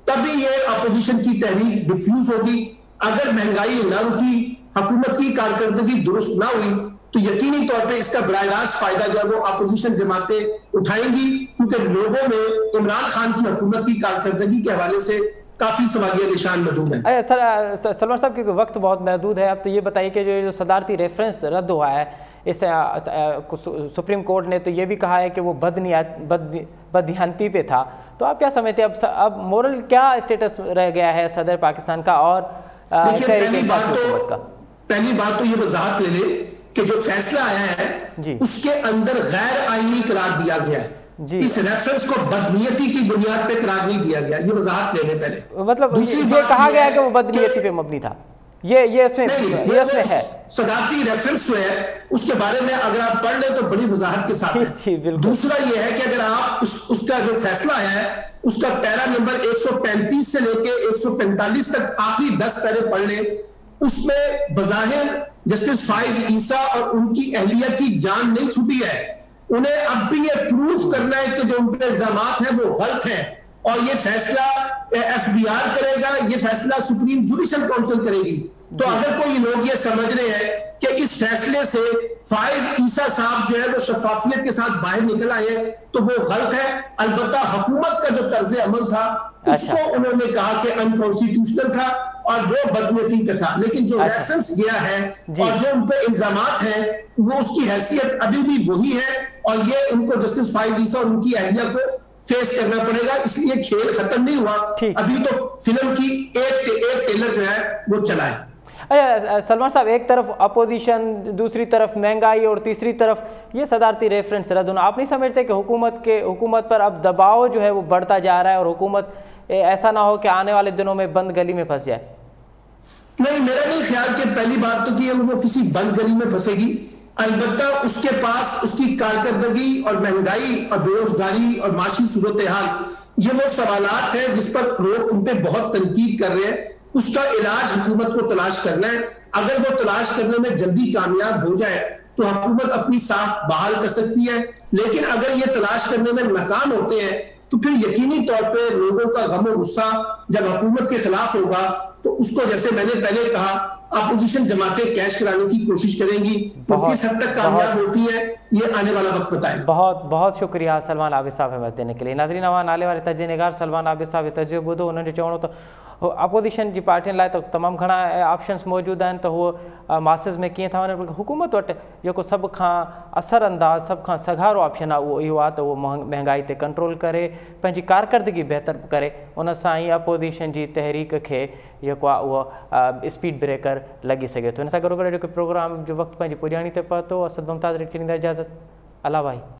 تبھی یہ اپوزیشن کی تحریک ڈیفیوز ہوگی. اگر مہنگائی نہ رکی، حکومت کی کارکردگی درست نہ ہوئی تو یقینی طور پہ اس کا براہ راست فائدہ جو ہے وہ اپوزیشن جماعتیں اٹھائیں گی، کیونکہ لوگوں میں عمران خان کی حکومت کی کارکردگی کے حوالے سے کافی سوالیہ نشان موجود ہیں. سلمان صاحب کیونکہ وقت بہت محدود ہے، اب تو یہ بتائیے کہ جو صدارتی ریفرنس رد ہوا ہے اس سپریم کورٹ نے تو یہ بھی کہا ہے کہ وہ بددھیانتی پہ تھا، تو آپ کیا سمجھتے ہیں اب مورل کیا اسٹیٹس رہ گیا ہے صدر پاکستان کا اور پہلی بات تو یہ وضاحت لے لے کہ جو فیصلہ آیا ہے اس کے اندر غیر آئینی قرار دیا گیا ہے. اس ریفرنس کو بدنیتی کی بنیاد پہ قرار نہیں دیا گیا، یہ وضاحت لے لیں پہلے. مطلب یہ کہا گیا ہے کہ وہ بدنیتی پہ مبنی تھا، یہ اس میں ہے. صدارتی ریفرنس جو ہے اس کے بارے میں اگر آپ پڑھ لیں تو بڑی وضاحت کے ساتھ ہے. دوسرا یہ ہے کہ اگر آپ اس کا جو فیصلہ آیا ہے اس کا پیرا نمبر 135 سے لے کے 145 تک آخری 10 پیرے پڑھ لیں، اس میں بظاہر جسٹس فائز عیسیٰ اور ان کی اہلیہ کی جان نہیں چھپی ہے. انہیں اب بھی یہ پروف کرنا ہے کہ جو ان پہ الزامات ہیں وہ غلط ہیں، اور یہ فیصلہ ایف بی آر کرے گا، یہ فیصلہ سپریم جوڈیشل کونسل کرے گی. تو اگر کوئی لوگ یہ سمجھ رہے ہیں کہ اس فیصلے سے فائز عیسیٰ صاحب جو ہے وہ شفافیت کے ساتھ باہر نکل آئے تو وہ غلط ہے. البتہ حکومت کا جو طرز عمل تھا اس کو انہوں نے کہا کہ انکانسٹیٹیوشنل تھا اور وہ بدنیتی پہ تھا، لیکن جو ریفرنس گیا ہے اور جو ان پہ الزامات ہیں وہ اس کی حیثیت ابھی بھی وہی ہے، اور یہ ان کو جسٹس فائز عیسیٰ اور ان کی اہلیہ کو فیس کرنا پڑے گا. اس لیے کھیل ختم نہیں ہوا، ابھی تو فلم کی ایک ٹریلر جو ہے وہ چلا ہے. سلمان صاحب، ایک طرف اپوزیشن، دوسری طرف مہنگائی اور تیسری طرف یہ صدارتی ریفرنس رد ہونا، آپ نہیں سمجھتے کہ حکومت پر اب دباؤ جو ہے وہ بڑھتا جا رہا ہے اور حکومت ایسا نہ ہو کہ آنے والے دنوں میں بند گلی میں پھنس جائے؟ نہیں، میرا نہیں خیال کہ پہلی بات تو کہ وہ کسی بند گلی میں پھنسے گی. البتہ اس کے پاس اس کی کارکردگی اور مہنگائی اور بے روزگاری اور معاشی صورتحال یہ وہ سوالات ہیں جس پر لوگ ان پہ بہت تنقید کر رہے ہیں. اس کا علاج حکومت کو تلاش کرنا ہے. اگر وہ تلاش کرنے میں جلدی کامیاب ہو جائے تو حکومت اپنی ساکھ بحال کر سکتی ہے. لیکن اگر یہ تلاش کرنے میں ناکام ہوتے ہیں تو پھر یقینی طور پہ لوگوں کا غم و غصہ جب حکومت کے خلاف ہوگا تو اس کو, جیسے میں نے پہلے کہا, اپوزیشن جماعتیں کیش کرانے کی کوشش کریں گی. وہ کس حد تک کامیاب ہوتی ہے یہ آنے والا وقت بتائے گا. بہت بہت شکریہ سلمان عابد صاحب ہمت دینے کے لیے. ناظرین, اوان نالے والے تجزیہ نگار سلمان عابد صاحب تجزیو ॿुधो. उन्हनि जो चवणो त अपोजिशन जी पार्टियुनि लाइ त तमामु घणा ऑप्शन्स मौजूदु आहिनि त उहो मासिस में कीअं था वञनि. हुकूमत वटि जेको सभ खां असर अंदाज़, सभ खां सघारो ऑप्शन आहे उहो इहो आहे त उहो महांगाई ते कंट्रोल करे, पंहिंजी कारकर्दगी बहितर करे, उन सां ई अपोजिशन जी तहरीक खे जेको आहे उहो स्पीड ब्रेकर लॻी सघे थो. हिन सां गॾोगॾु जेको प्रोग्राम जो वक़्तु पंहिंजी पुॼाणी ते पहुतो. असद मुमताज़ ॾींदा इजाज़त. अला भाई.